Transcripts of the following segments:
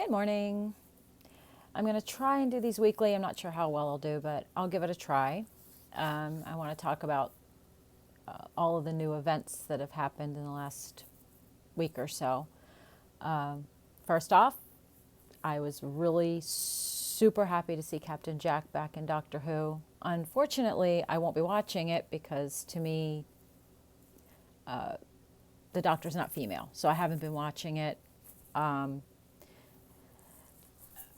Good morning. I'm going to try and do these weekly. I'm not sure how well I'll do, but I'll give it a try. I want to talk about all of the new events that have happened in the last week or so. First off, I was really super happy to see Captain Jack back in Doctor Who. Unfortunately, I won't be watching it because to me, the Doctor's not female, so I haven't been watching it.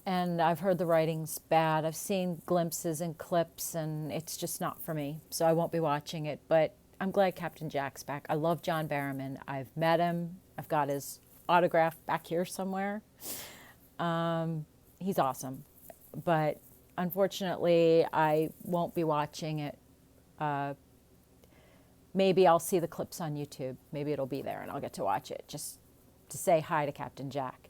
And I've heard the writing's bad. I've seen glimpses and clips, and it's just not for me. So I won't be watching it. But I'm glad Captain Jack's back. I love John Barrowman. I've met him. I've got his autograph back here somewhere. He's awesome. But unfortunately, I won't be watching it. Maybe I'll see the clips on YouTube. Maybe it'll be there, and I'll get to watch it just to say hi to Captain Jack.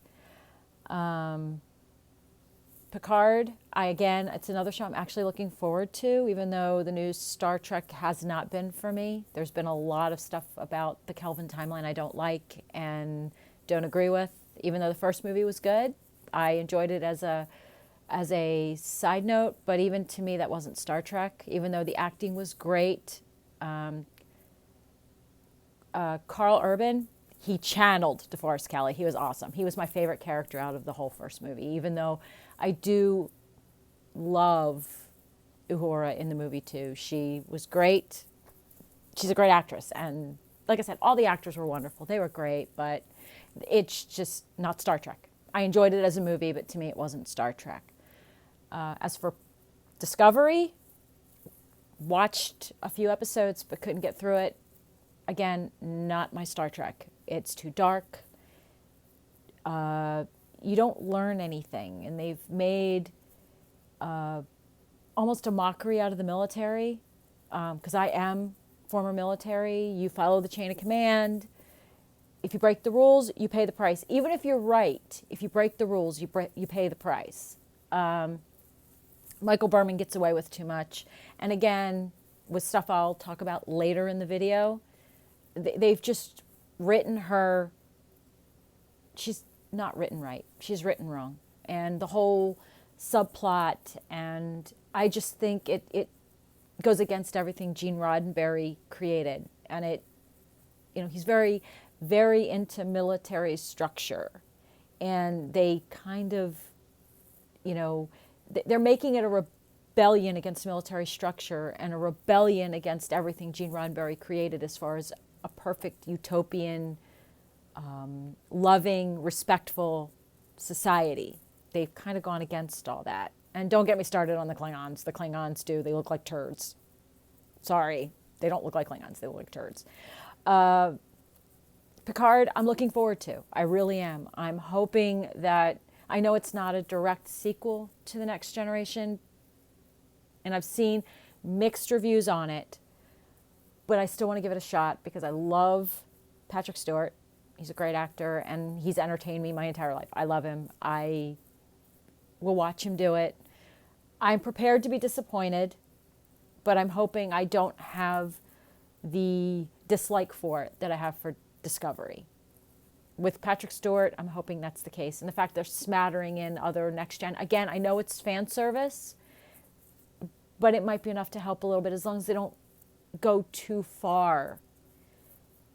Picard, it's another show I'm actually looking forward to, even though the new Star Trek has not been for me. There's been a lot of stuff about the Kelvin timeline I don't like and don't agree with. Even though the first movie was good, I enjoyed it as a side note, but even to me, that wasn't Star Trek, even though the acting was great. Carl Urban, he channeled DeForest Kelley. He was awesome. He was my favorite character out of the whole first movie, even though I do love Uhura in the movie too. She was great. She's a great actress. And like I said, all the actors were wonderful. They were great, but it's just not Star Trek. I enjoyed it as a movie, but to me it wasn't Star Trek. As for Discovery, watched a few episodes but couldn't get through it. Again, not my Star Trek. It's too dark. You don't learn anything. And they've made almost a mockery out of the military. Because I am former military. You follow the chain of command. If you break the rules, you pay the price. Even if you're right, if you break the rules, you pay the price. Michael Berman gets away with too much. And again, with stuff I'll talk about later in the video, they've just written her. She's not written right. She's written wrong. And the whole subplot, and I just think it goes against everything Gene Roddenberry created. And he's very, very into military structure. And they kind of, they're making it a rebellion against military structure and a rebellion against everything Gene Roddenberry created as far as a perfect utopian, loving, respectful society. They've kind of gone against all that. And don't get me started on the Klingons. The Klingons they look like turds. Sorry, they don't look like Klingons. They look like turds. Picard, I'm looking forward to. I really am. I'm hoping that, I know it's not a direct sequel to The Next Generation, and I've seen mixed reviews on it, but I still want to give it a shot because I love Patrick Stewart. He's a great actor, and he's entertained me my entire life. I love him. I will watch him do it. I'm prepared to be disappointed, but I'm hoping I don't have the dislike for it that I have for Discovery. With Patrick Stewart, I'm hoping that's the case. And the fact they're smattering in other Next Gen. Again, I know it's fan service, but it might be enough to help a little bit as long as they don't go too far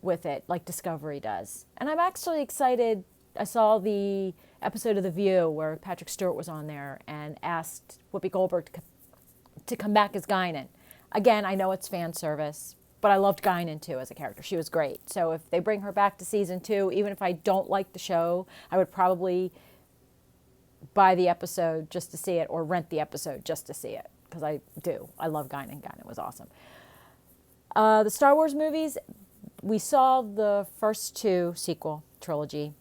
with it like Discovery does. And I'm actually excited. I saw the episode of The View where Patrick Stewart was on there and asked Whoopi Goldberg to come back as Guinan. Again, I know it's fan service, but I loved Guinan too as a character. She was great. So if they bring her back to season 2, even if I don't like the show, I would probably buy the episode just to see it or rent the episode just to see it because I do. I love Guinan. Guinan was awesome. The Star Wars movies, we saw the first 2 sequel trilogy.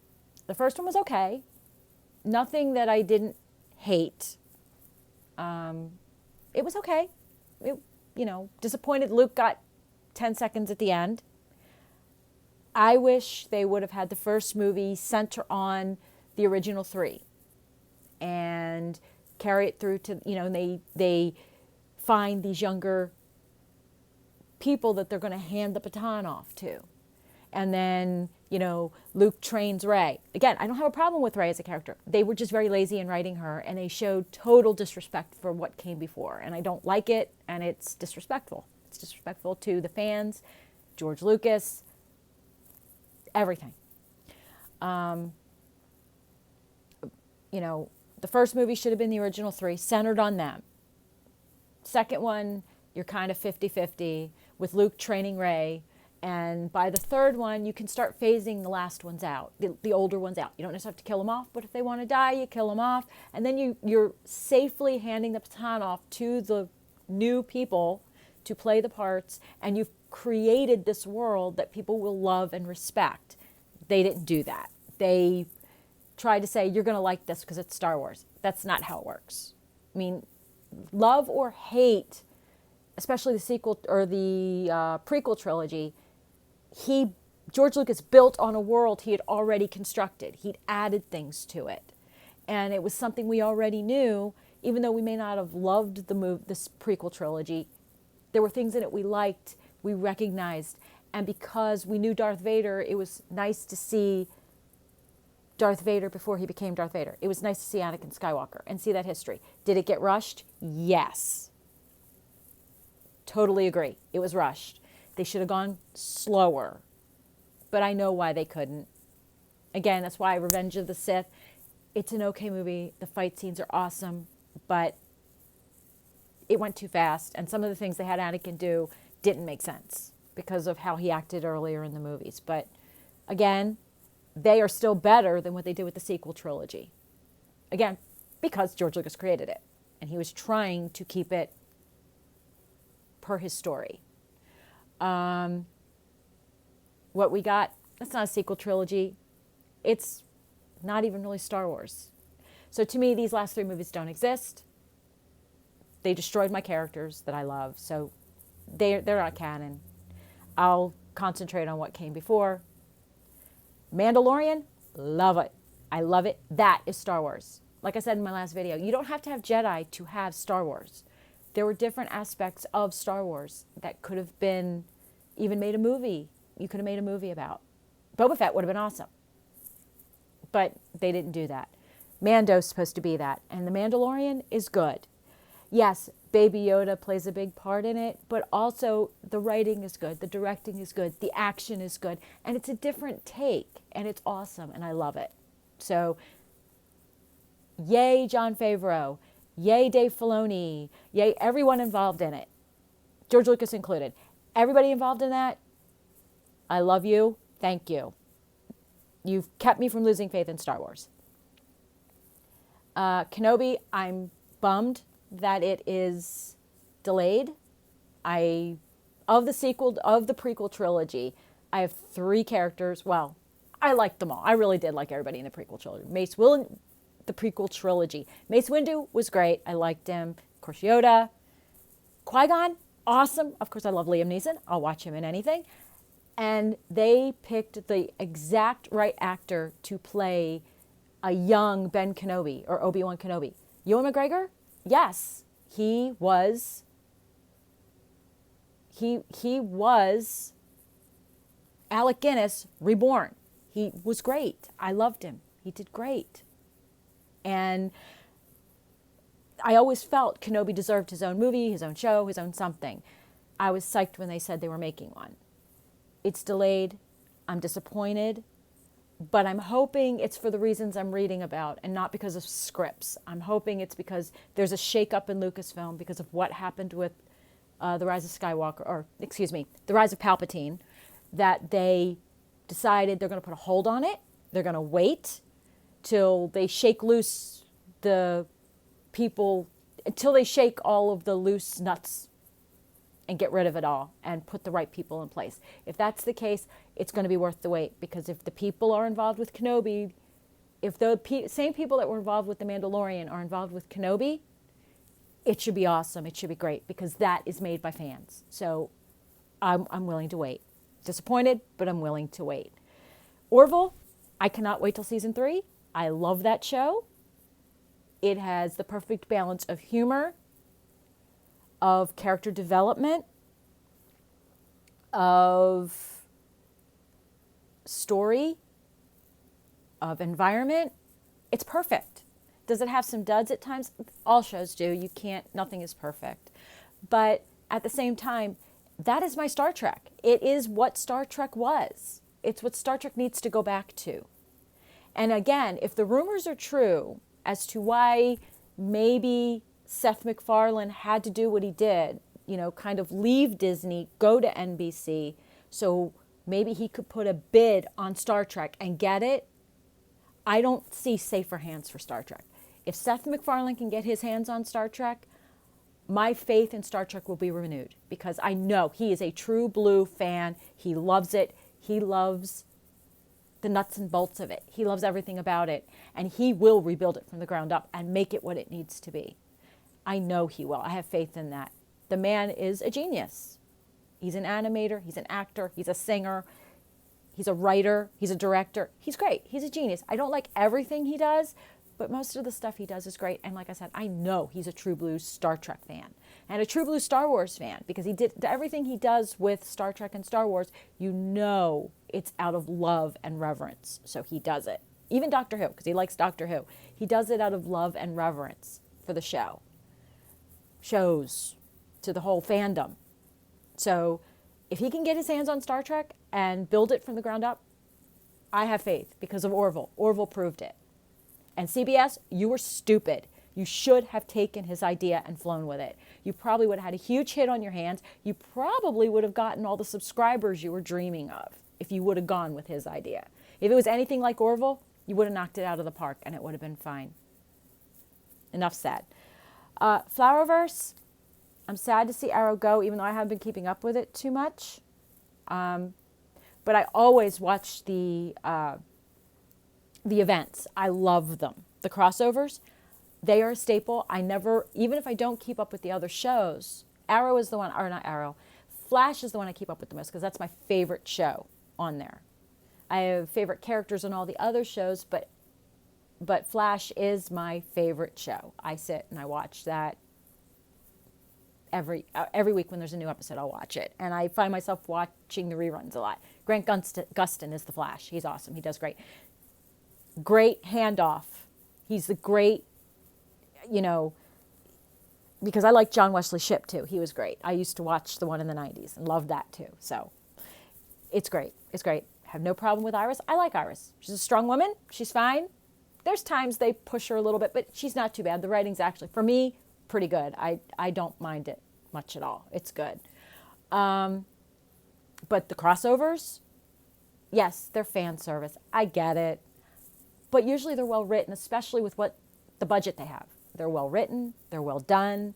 The first one was okay. Nothing that I didn't hate. It was okay. Disappointed Luke got 10 seconds at the end. I wish they would have had the first movie center on the original 3 and carry it through to, they find these younger people that they're going to hand the baton off to. And then, Luke trains Rey. Again, I don't have a problem with Rey as a character. They were just very lazy in writing her, and they showed total disrespect for what came before. And I don't like it, and it's disrespectful. It's disrespectful to the fans, George Lucas, everything. The first movie should have been the original 3, centered on them. Second one, you're kind of 50-50 with Luke training Rey. And by the third one, you can start phasing the last ones out, the older ones out. You don't necessarily have to kill them off, but if they want to die, you kill them off. And then you're safely handing the baton off to the new people to play the parts. And you've created this world that people will love and respect. They didn't do that. They tried to say, you're going to like this because it's Star Wars. That's not how it works. I mean, love or hate, especially the sequel or the prequel trilogy, George Lucas built on a world he had already constructed. He'd added things to it. And it was something we already knew, even though we may not have loved this prequel trilogy. There were things in it we liked, we recognized. And because we knew Darth Vader, it was nice to see Darth Vader before he became Darth Vader. It was nice to see Anakin Skywalker and see that history. Did it get rushed? Yes. Totally agree. It was rushed. They should have gone slower. But I know why they couldn't. Again, that's why Revenge of the Sith, it's an okay movie. The fight scenes are awesome, but it went too fast. And some of the things they had Anakin do didn't make sense because of how he acted earlier in the movies. But again, they are still better than what they did with the sequel trilogy. Again, because George Lucas created it. And he was trying to keep it per his story. What we got, that's not a sequel trilogy. It's not even really Star Wars. So to me, these last 3 movies don't exist. They destroyed my characters that I love. So they're not canon. I'll concentrate on what came before. Mandalorian, love it. I love it. That is Star Wars. Like I said in my last video, you don't have to have Jedi to have Star Wars. There were different aspects of Star Wars that could have been even made a movie. You could have made a movie about. Boba Fett would have been awesome. But they didn't do that. Mando's supposed to be that. And The Mandalorian is good. Yes, Baby Yoda plays a big part in it, but also the writing is good, the directing is good, the action is good, and it's a different take, and it's awesome, and I love it. So, yay Jon Favreau, yay Dave Filoni, yay everyone involved in it, George Lucas included. Everybody involved in that, I love you, thank you. You've kept me from losing faith in Star Wars. Kenobi, I'm bummed that it is delayed. Of the prequel trilogy, I have 3 characters. Well, I liked them all. I really did like everybody in the prequel trilogy. The prequel trilogy. Mace Windu was great. I liked him. Of course, Yoda. Qui-Gon, awesome. Of course, I love Liam Neeson. I'll watch him in anything. And they picked the exact right actor to play a young Ben Kenobi or Obi-Wan Kenobi. Ewan McGregor? Yes, he was Alec Guinness reborn. He was great. I loved him. He did great. And I always felt Kenobi deserved his own movie, his own show, his own something. I was psyched when they said they were making one. It's delayed. I'm disappointed. But I'm hoping it's for the reasons I'm reading about and not because of scripts. I'm hoping it's because there's a shakeup in Lucasfilm because of what happened with The Rise of Skywalker, The Rise of Palpatine, that they decided they're going to put a hold on it. They're going to wait till they shake loose the people, until they shake all of the loose nuts and get rid of it all and put the right people in place. If that's the case, it's going to be worth the wait, because if the people are involved with Kenobi, if the same people that were involved with The Mandalorian are involved with Kenobi, it should be awesome. It should be great, because that is made by fans. So I'm willing to wait. Disappointed, but I'm willing to wait. Orville, I cannot wait till season 3. I love that show. It has the perfect balance of humor, of character development, of story, of environment, it's perfect. Does it have some duds at times? All shows do. You can't, nothing is perfect. But at the same time, that is my Star Trek. It is what Star Trek was. It's what Star Trek needs to go back to. And again, if the rumors are true as to why maybe Seth MacFarlane had to do what he did, you know, kind of leave Disney, go to NBC, so maybe he could put a bid on Star Trek and get it, I don't see safer hands for Star Trek. If Seth MacFarlane can get his hands on Star Trek, my faith in Star Trek will be renewed because I know he is a true blue fan. He loves it. He loves the nuts and bolts of it. He loves everything about it. And he will rebuild it from the ground up and make it what it needs to be. I know he will. I have faith in that. The man is a genius. He's an animator. He's an actor. He's a singer. He's a writer. He's a director. He's great. He's a genius. I don't like everything he does, but most of the stuff he does is great. And like I said, I know he's a true blue Star Trek fan and a true blue Star Wars fan because he did everything he does with Star Trek and Star Wars. You know it's out of love and reverence. So he does it. Even Doctor Who, because he likes Doctor Who. He does it out of love and reverence for the show. Shows to the whole fandom. So if he can get his hands on Star Trek and build it from the ground up, I have faith because of Orville. Orville proved it. And CBS, you were stupid. You should have taken his idea and flown with it. You probably would have had a huge hit on your hands. You probably would have gotten all the subscribers you were dreaming of if you would have gone with his idea. If it was anything like Orville, you would have knocked it out of the park and it would have been fine. Enough said. Flowerverse, I'm sad to see Arrow go, even though I haven't been keeping up with it too much. But I always watch the events. I love them. The crossovers, they are a staple. I never, even if I don't keep up with the other shows, Arrow is the one, or not Arrow, Flash is the one I keep up with the most because that's my favorite show on there. I have favorite characters on all the other shows, but Flash is my favorite show. I sit and I watch that every week when there's a new episode. I'll watch it, and I find myself watching the reruns a lot. Grant Gustin is the Flash. He's awesome. He does great. Great handoff. He's the great, because I like John Wesley Shipp too. He was great. I used to watch the one in the 90s and loved that too. So it's great. It's great. Have no problem with Iris. I like Iris. She's a strong woman. She's fine. There's times they push her a little bit, but she's not too bad. The writing's actually, for me, pretty good. I don't mind it much at all. It's good. But the crossovers, yes, they're fan service. I get it. But usually they're well written, especially with what the budget they have. They're well written. They're well done.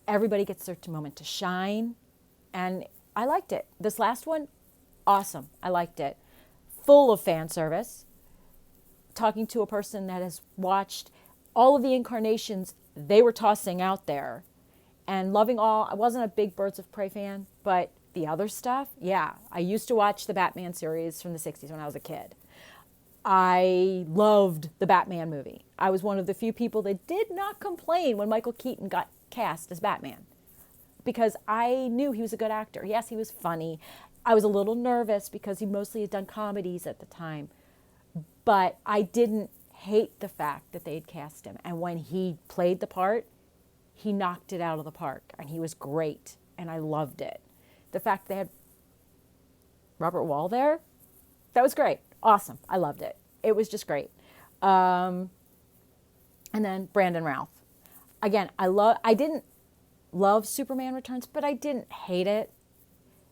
Everybody gets their moment to shine. And I liked it. This last one, awesome. I liked it. Full of fan service. Talking to a person that has watched all of the incarnations they were tossing out there and loving all. I wasn't a big Birds of Prey fan, but the other stuff, yeah. I used to watch the Batman series from the 60s when I was a kid. I loved the Batman movie. I was one of the few people that did not complain when Michael Keaton got cast as Batman because I knew he was a good actor. Yes, he was funny. I was a little nervous because he mostly had done comedies at the time, but I didn't hate the fact that they'd cast him. And when he played the part, he knocked it out of the park and he was great and I loved it. The fact they had Robert Wall there, that was great. Awesome. I loved it. It was just great. And then Brandon Routh. Again, I didn't love Superman Returns, but I didn't hate it.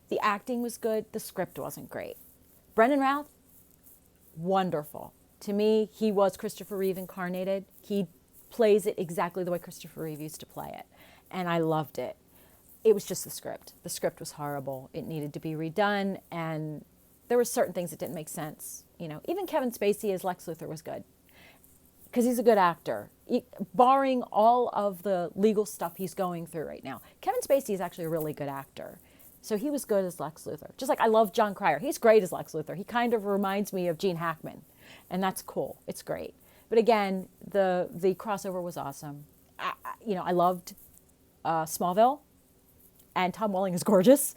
The acting was good. The script wasn't great. Brandon Routh, wonderful. To me, he was Christopher Reeve incarnated. He plays it exactly the way Christopher Reeve used to play it. And I loved it. It was just the script. The script was horrible. It needed to be redone. And there were certain things that didn't make sense. Even Kevin Spacey as Lex Luthor was good because he's a good actor. Barring all of the legal stuff he's going through right now, Kevin Spacey is actually a really good actor. So he was good as Lex Luthor. Just like I love John Cryer. He's great as Lex Luthor. He kind of reminds me of Gene Hackman. And that's cool. It's great. But again, the crossover was awesome. I loved Smallville. And Tom Welling is gorgeous.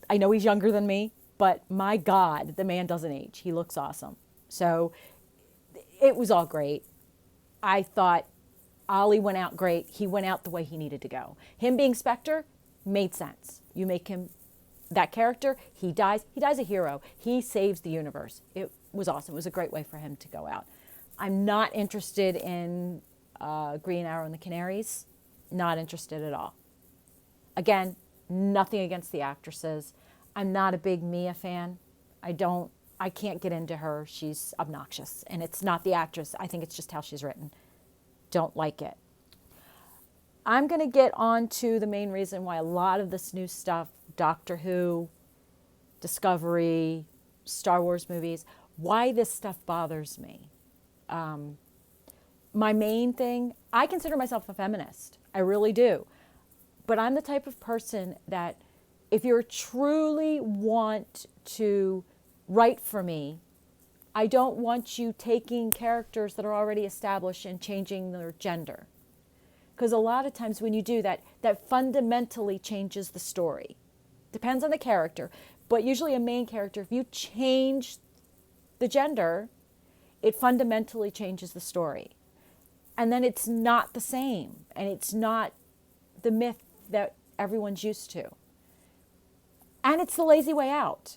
I know he's younger than me, but my God, the man doesn't age. He looks awesome. So it was all great. I thought Ollie went out great. He went out the way he needed to go. Him being Spectre made sense. You make him that character, he dies a hero. He saves the universe. It was awesome. It was a great way for him to go out. I'm not interested in Green Arrow and the Canaries. Not interested at all. Again, nothing against the actresses. I'm not a big Mia fan. I can't get into her. She's obnoxious. And it's not the actress. I think it's just how she's written. Don't like it. I'm going to get on to the main reason why a lot of this new stuff, Doctor Who, Discovery, Star Wars movies, why this stuff bothers me. My main thing, I consider myself a feminist. I really do. But I'm the type of person that if you truly want to write for me, I don't want you taking characters that are already established and changing their gender. Because a lot of times when you do that, that fundamentally changes the story. Depends on the character, but usually a main character, if you change the gender, it fundamentally changes the story. And then it's not the same, and it's not the myth that everyone's used to. And it's the lazy way out.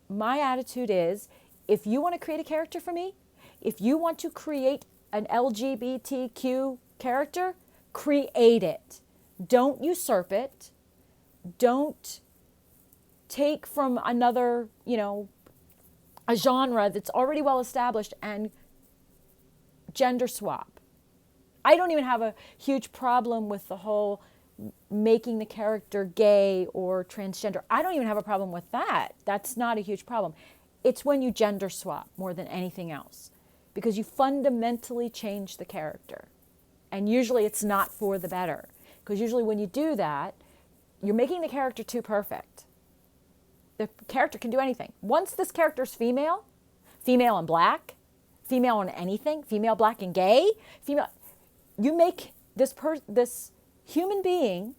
My attitude is, if you want to create a character for me, if you want to create an LGBTQ character, create it. Don't usurp it. Don't take from another, a genre that's already well established and gender swap. I don't even have a huge problem with the whole making the character gay or transgender. I don't even have a problem with that. That's not a huge problem. It's when you gender swap more than anything else, because you fundamentally change the character. And usually it's not for the better, because usually when you do that, you're making the character too perfect. The character can do anything. Once this character's female and black, female and anything, female, black, and gay, you make this human being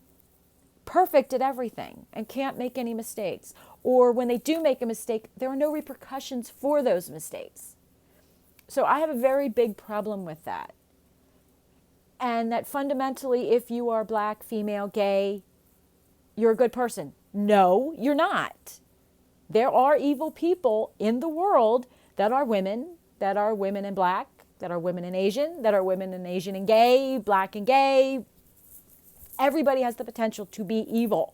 perfect at everything and can't make any mistakes. Or when they do make a mistake, there are no repercussions for those mistakes. So I have a very big problem with that. And that fundamentally, if you are black, female, gay, you're a good person. No, you're not. There are evil people in the world that are women in black, that are women in Asian, that are women in Asian and gay, black and gay. Everybody has the potential to be evil.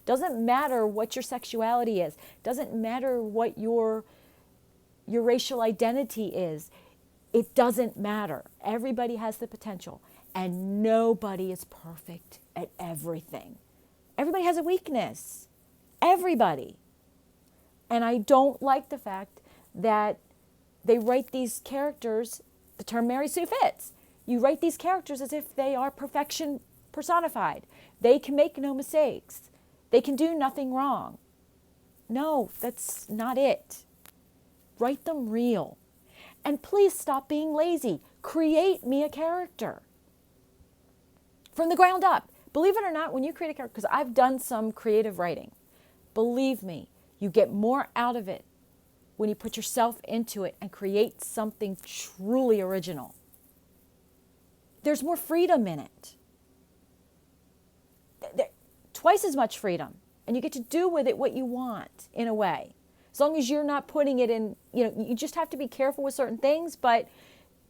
Doesn't matter what your sexuality is. Doesn't matter what your racial identity is. It doesn't matter. Everybody has the potential. And nobody is perfect at everything. Everybody has a weakness. Everybody. And I don't like the fact that they write these characters, the term Mary Sue fits. You write these characters as if they are perfection personified. They can make no mistakes. They can do nothing wrong. No, that's not it. Write them real. And please stop being lazy. Create me a character. From the ground up. Believe it or not, when you create a character, because I've done some creative writing, believe me, you get more out of it when you put yourself into it and create something truly original. There's more freedom in it. Twice as much freedom. And you get to do with it what you want, in a way. As long as you're not putting it in, you just have to be careful with certain things, but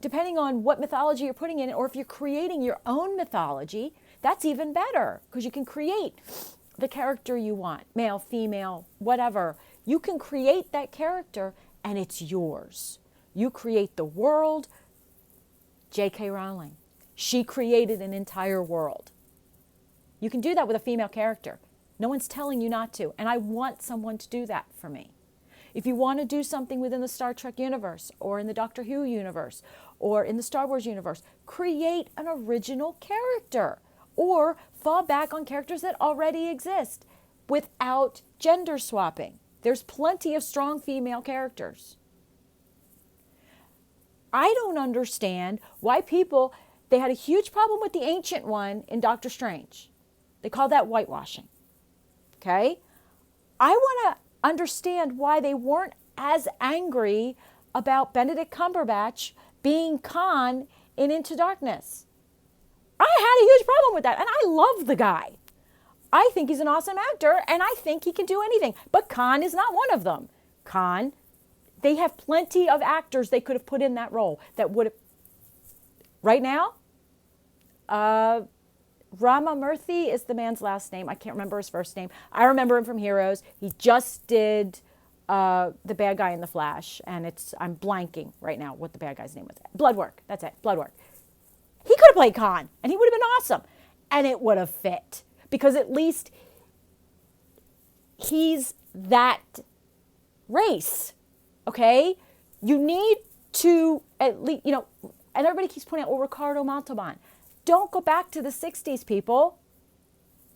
depending on what mythology you're putting in it, or if you're creating your own mythology, that's even better, because you can create the character you want, male, female, whatever. You can create that character and it's yours. You create the world. J.K. Rowling, she created an entire world. You can do that with a female character. No one's telling you not to, and I want someone to do that for me. If you want to do something within the Star Trek universe, or in the Doctor Who universe, or in the Star Wars universe, create an original character, or fall back on characters that already exist without gender swapping. There's plenty of strong female characters. I don't understand why they had a huge problem with the Ancient One in Doctor Strange. They call that whitewashing. Okay? I want to understand why they weren't as angry about Benedict Cumberbatch being Khan in Into Darkness. I had a huge problem with that, and I love the guy. I think he's an awesome actor, and I think he can do anything. But Khan is not one of them. Khan, they have plenty of actors they could have put in that role that would have. Right now, Ramamurthy is the man's last name. I can't remember his first name. I remember him from Heroes. He just did the bad guy in The Flash, and I'm blanking right now what the bad guy's name was. Bloodwork. That's it. Bloodwork. He could have played Khan, and he would have been awesome, and it would have fit because at least he's that race. Okay, you need to at least, and everybody keeps pointing out, well, Ricardo Montalban. Don't go back to the 60s, people.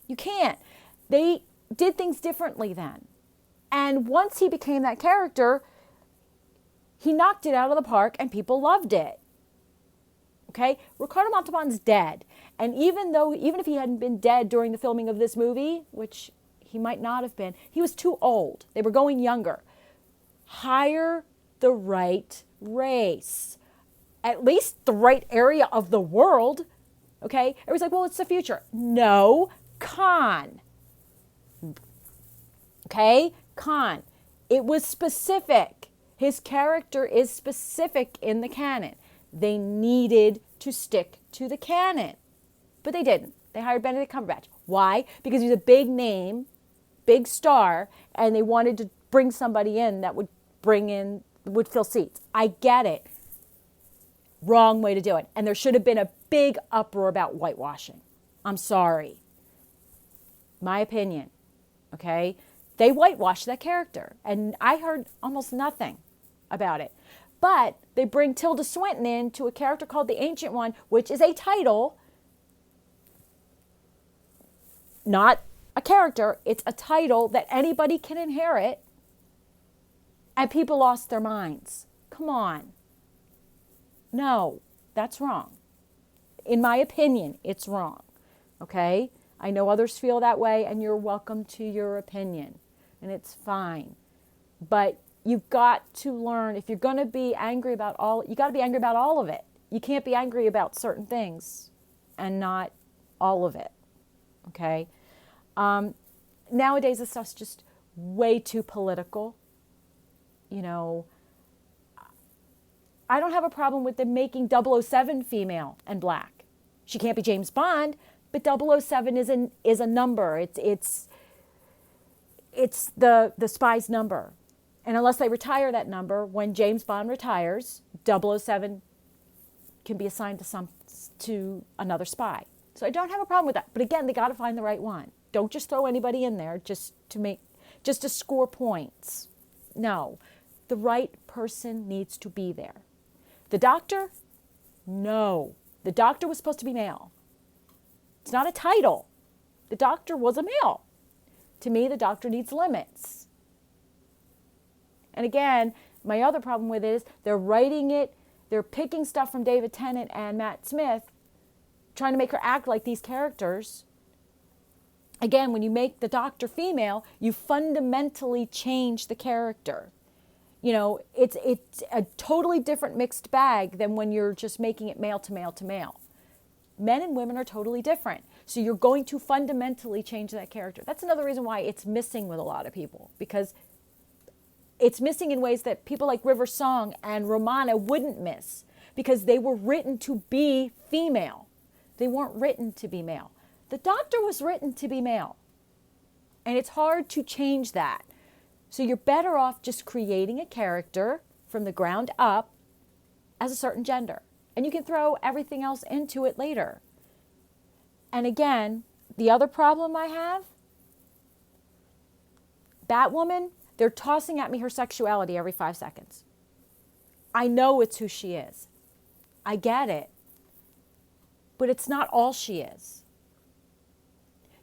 You can't. They did things differently then. And once he became that character, he knocked it out of the park and people loved it. Okay? Ricardo Montalban's dead. And even if he hadn't been dead during the filming of this movie, which he might not have been, he was too old. They were going younger. Hire the right race. At least the right area of the world. Okay? Everybody's like, well, it's the future. No, Khan. Okay? Khan. It was specific. His character is specific in the canon. They needed to stick to the canon. But they didn't. They hired Benedict Cumberbatch. Why? Because he's a big name, big star, and they wanted to bring somebody in that would fill seats. I get it. Wrong way to do it. And there should have been a big uproar about whitewashing. I'm sorry. My opinion. Okay? They whitewashed that character. And I heard almost nothing about it. But they bring Tilda Swinton in to a character called the Ancient One, which is a title, not a character. It's a title that anybody can inherit. And people lost their minds. Come on. No, that's wrong. In my opinion, it's wrong. Okay? I know others feel that way, and you're welcome to your opinion. And it's fine. But you've got to learn, if you're going to be angry about you got to be angry about all of it. You can't be angry about certain things and not all of it. Okay? Nowadays, this stuff's just way too political. I don't have a problem with them making 007 female and black. She can't be James Bond, but 007 is a number. It's the spy's number. And unless they retire that number, when James Bond retires, 007 can be assigned to another spy. So I don't have a problem with that. But again, they got to find the right one. Don't just throw anybody in there just to score points. No, the right person needs to be there. The Doctor? No. The Doctor was supposed to be male. It's not a title. The Doctor was a male. To me, the Doctor needs limits. And again, my other problem with it is they're picking stuff from David Tennant and Matt Smith, trying to make her act like these characters. Again, when you make the Doctor female, you fundamentally change the character. It's a totally different mixed bag than when you're just making it male to male to male. Men and women are totally different. So you're going to fundamentally change that character. That's another reason why it's missing with a lot of people, because it's missing in ways that people like River Song and Romana wouldn't miss, because they were written to be female. They weren't written to be male. The Doctor was written to be male. And it's hard to change that. So you're better off just creating a character from the ground up as a certain gender. And you can throw everything else into it later. And again, the other problem I have, Batwoman, they're tossing at me her sexuality every 5 seconds. I know it's who she is. I get it. But it's not all she is.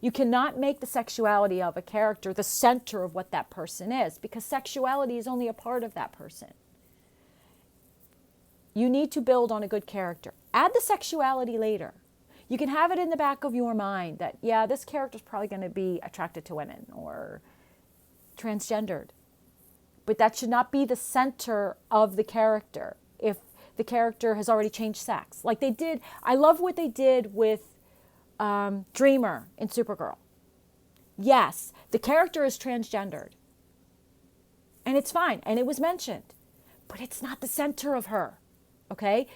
You cannot make the sexuality of a character the center of what that person is, because sexuality is only a part of that person. You need to build on a good character. Add the sexuality later. You can have it in the back of your mind that, yeah, this character's probably going to be attracted to women, or transgendered. But that should not be the center of the character if the character has already changed sex. Like they did, I love what they did with Dreamer in Supergirl. Yes, the character is transgendered. And it's fine, and it was mentioned. But it's not the center of her, okay?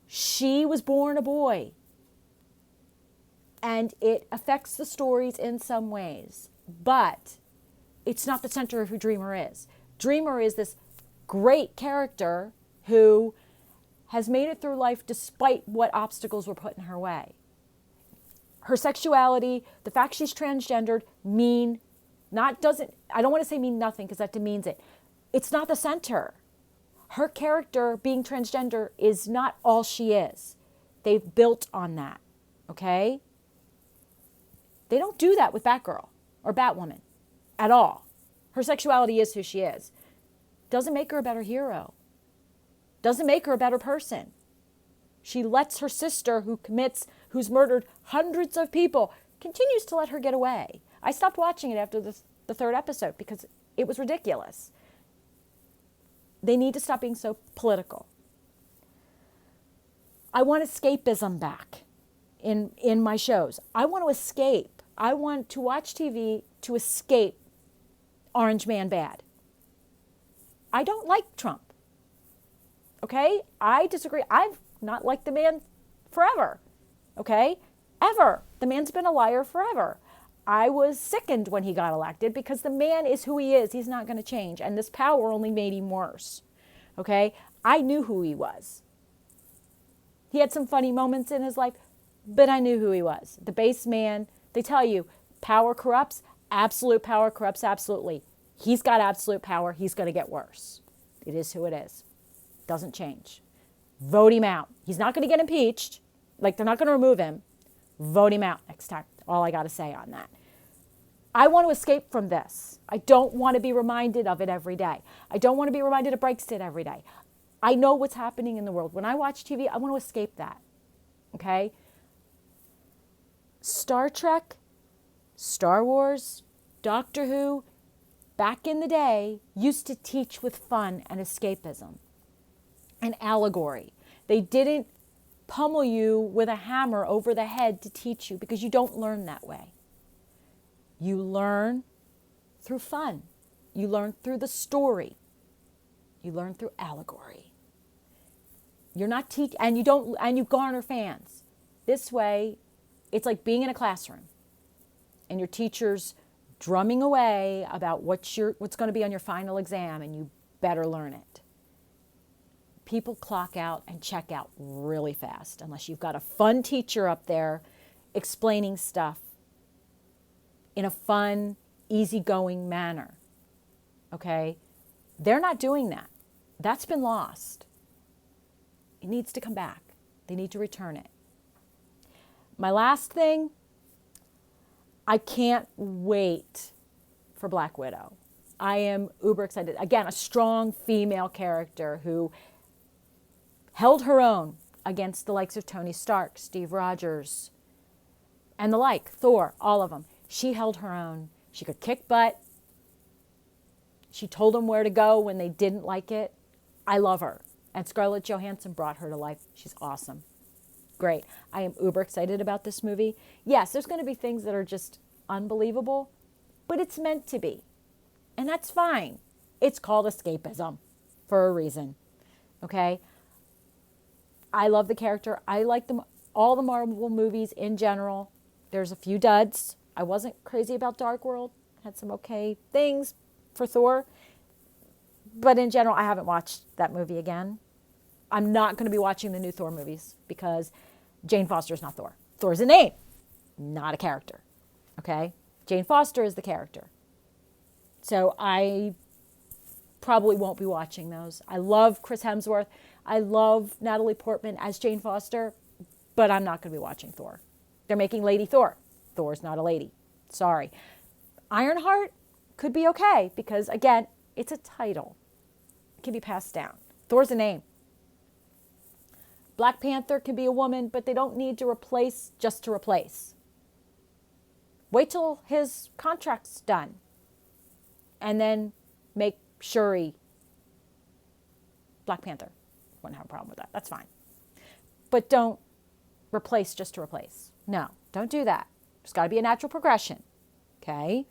She was born a boy. And it affects the stories in some ways. But it's not the center of who Dreamer is. Dreamer is this great character who has made it through life despite what obstacles were put in her way. Her sexuality, the fact she's transgendered, I don't want to say mean nothing because that demeans it. It's not the center. Her character being transgender is not all she is. They've built on that, okay? They don't do that with Batgirl or Batwoman at all. Her sexuality is who she is. Doesn't make her a better hero. Doesn't make her a better person. She lets her sister who's murdered hundreds of people, continues to let her get away. I stopped watching it after the third episode because it was ridiculous. They need to stop being so political. I want escapism back in my shows. I want to escape. I want to watch TV to escape Orange Man bad. I don't like Trump. Okay? I disagree. I've not liked the man forever. Okay? Ever. The man's been a liar forever. I was sickened when he got elected because the man is who he is. He's not going to change. And this power only made him worse. Okay? I knew who he was. He had some funny moments in his life, but I knew who he was. The base man. They tell you, power corrupts. Absolute power corrupts absolutely. He's got absolute power. He's going to get worse. It is who it is. Doesn't change. Vote him out. He's not going to get impeached. Like, they're not going to remove him. Vote him out next time. All I got to say on that. I want to escape from this. I don't want to be reminded of it every day. I don't want to be reminded of Brexit every day. I know what's happening in the world. When I watch TV, I want to escape that. Okay? Star Trek, Star Wars, Doctor Who, back in the day, used to teach with fun and escapism and allegory. They didn't pummel you with a hammer over the head to teach you because you don't learn that way. You learn through fun. You learn through the story. You learn through allegory. You're not and you garner fans. This way, it's like being in a classroom and your teacher's drumming away about what's going to be on your final exam, and you better learn it. People clock out and check out really fast unless you've got a fun teacher up there explaining stuff in a fun, easygoing manner. Okay? They're not doing that. That's been lost. It needs to come back. They need to return it. My last thing, I can't wait for Black Widow. I am uber excited. Again, a strong female character who held her own against the likes of Tony Stark, Steve Rogers, and the like, Thor, all of them. She held her own. She could kick butt. She told them where to go when they didn't like it. I love her. And Scarlett Johansson brought her to life. She's awesome. Great. I am uber excited about this movie. Yes, there's going to be things that are just unbelievable, but it's meant to be. And that's fine. It's called escapism for a reason. Okay? I love the character. I like all the Marvel movies in general. There's a few duds. I wasn't crazy about Dark World. Had some okay things for Thor. But in general, I haven't watched that movie again. I'm not going to be watching the new Thor movies because Jane Foster is not Thor. Thor's a name, not a character. Okay? Jane Foster is the character. So I probably won't be watching those. I love Chris Hemsworth. I love Natalie Portman as Jane Foster, but I'm not going to be watching Thor. They're making Lady Thor. Thor's not a lady. Sorry. Ironheart could be okay because, again, it's a title. It can be passed down. Thor's a name. Black Panther can be a woman, but they don't need to replace just to replace. Wait till his contract's done. and then make Shuri Black Panther. Wouldn't have a problem with that. That's fine. But don't replace just to replace. No, don't do that. There's got to be a natural progression. Okay?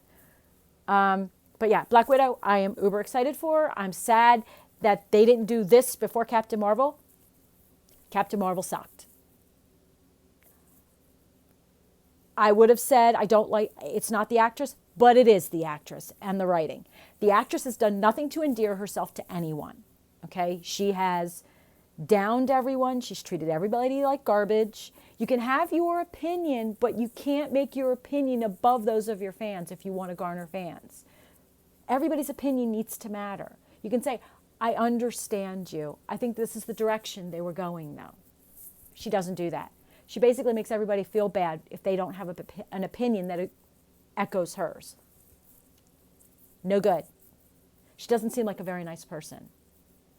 But yeah, Black Widow, I am uber excited for. I'm sad that they didn't do this before Captain Marvel. Captain Marvel sucked. I would have said I don't like, it's not the actress, but it is the actress and the writing. The actress has done nothing to endear herself to anyone. Okay? She has downed everyone. She's treated everybody like garbage. You can have your opinion, but you can't make your opinion above those of your fans if you want to garner fans. Everybody's opinion needs to matter. You can say, I understand you. I think this is the direction they were going, though. She doesn't do that. She basically makes everybody feel bad if they don't have an opinion that echoes hers. No good. She doesn't seem like a very nice person.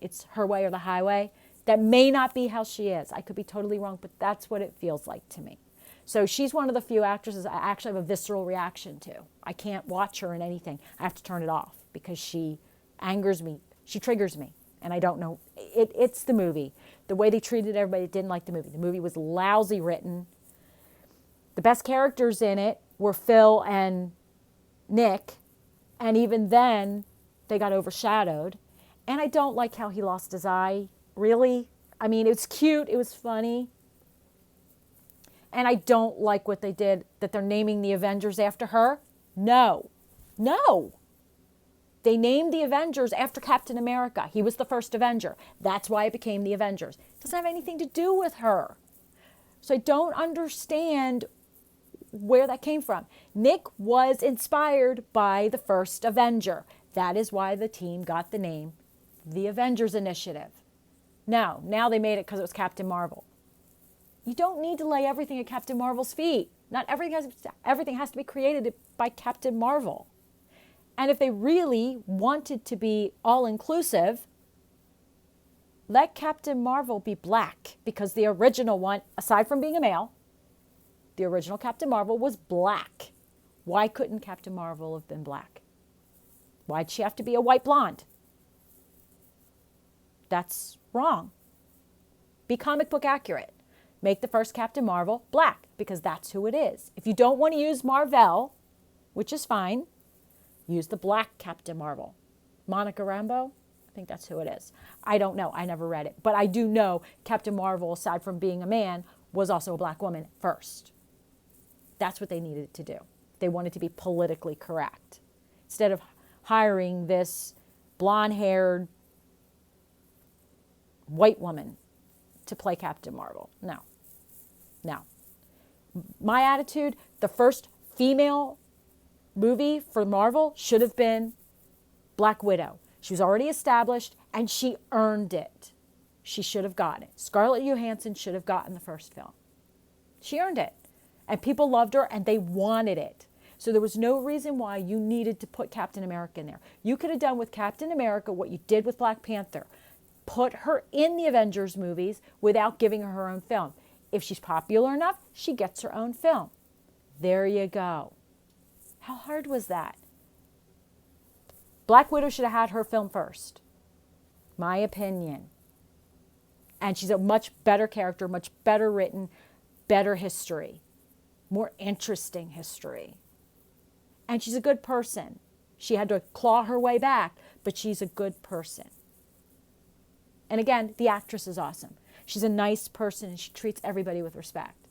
It's her way or the highway. That may not be how she is. I could be totally wrong, but that's what it feels like to me. So she's one of the few actresses I actually have a visceral reaction to. I can't watch her in anything. I have to turn it off because she angers me. She triggers me, and I don't know. It's the movie. The way they treated everybody didn't like the movie. The movie was lousy written. The best characters in it were Phil and Nick, and even then, they got overshadowed. And I don't like how he lost his eye. Really? I mean, it was cute. It was funny. And I don't like what they did, that they're naming the Avengers after her. No. No. They named the Avengers after Captain America. He was the first Avenger. That's why it became the Avengers. It doesn't have anything to do with her. So I don't understand where that came from. Nick was inspired by the first Avenger. That is why the team got the name the Avengers Initiative. No, now they made it because it was Captain Marvel. You don't need to lay everything at Captain Marvel's feet. Not everything has to be created by Captain Marvel. And if they really wanted to be all-inclusive, let Captain Marvel be black, because the original one, aside from being a male, the original Captain Marvel was black. Why couldn't Captain Marvel have been black? Why'd she have to be a white blonde? That's wrong. Be comic book accurate. Make the first Captain Marvel black, because that's who it is. If you don't want to use Marvel, which is fine, use the black Captain Marvel. Monica Rambeau, I think that's who it is. I don't know. I never read it. But I do know Captain Marvel, aside from being a man, was also a black woman first. That's what they needed to do. They wanted to be politically correct. Instead of hiring this blonde-haired white woman to play Captain Marvel. No. No. My attitude, the first female movie for Marvel should have been Black Widow. She was already established, and she earned it. She should have gotten it. Scarlett Johansson should have gotten the first film. She earned it. And people loved her, and they wanted it. So there was no reason why you needed to put Captain America in there. You could have done with Captain America what you did with Black Panther. Put her in the Avengers movies without giving her her own film. If she's popular enough, she gets her own film. There you go. How hard was that? Black Widow should have had her film first. My opinion. And she's a much better character, much better written, better history, more interesting history. And she's a good person. She had to claw her way back, but she's a good person. And again, the actress is awesome. She's a nice person, and she treats everybody with respect.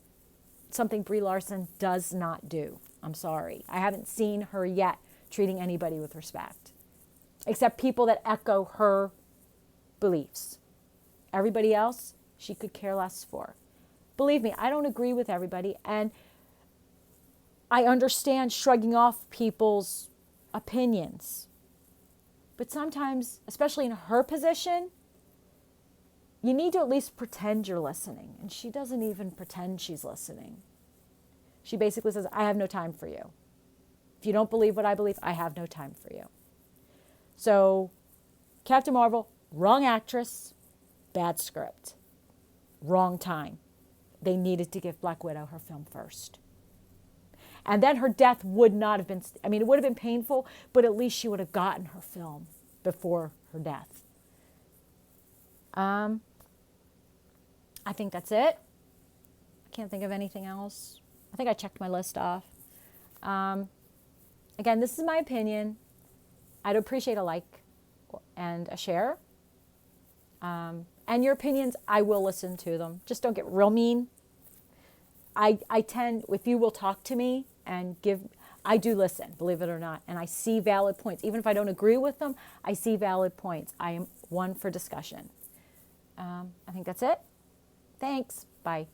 Something Brie Larson does not do. I'm sorry. I haven't seen her yet treating anybody with respect, except people that echo her beliefs. Everybody else, she could care less for. Believe me, I don't agree with everybody, and I understand shrugging off people's opinions. But sometimes, especially in her position, you need to at least pretend you're listening. And she doesn't even pretend she's listening. She basically says, I have no time for you. If you don't believe what I believe, I have no time for you. So, Captain Marvel, wrong actress, bad script, wrong time. They needed to give Black Widow her film first. And then her death would not have been, I mean, it would have been painful, but at least she would have gotten her film before her death. I think that's it. I can't think of anything else. I think I checked my list off. Again, this is my opinion. I'd appreciate a like and a share. And your opinions, I will listen to them. Just don't get real mean. I tend, if you will talk to me and I do listen, believe it or not, and I see valid points. Even if I don't agree with them, I see valid points. I am one for discussion. I think that's it. Thanks. Bye.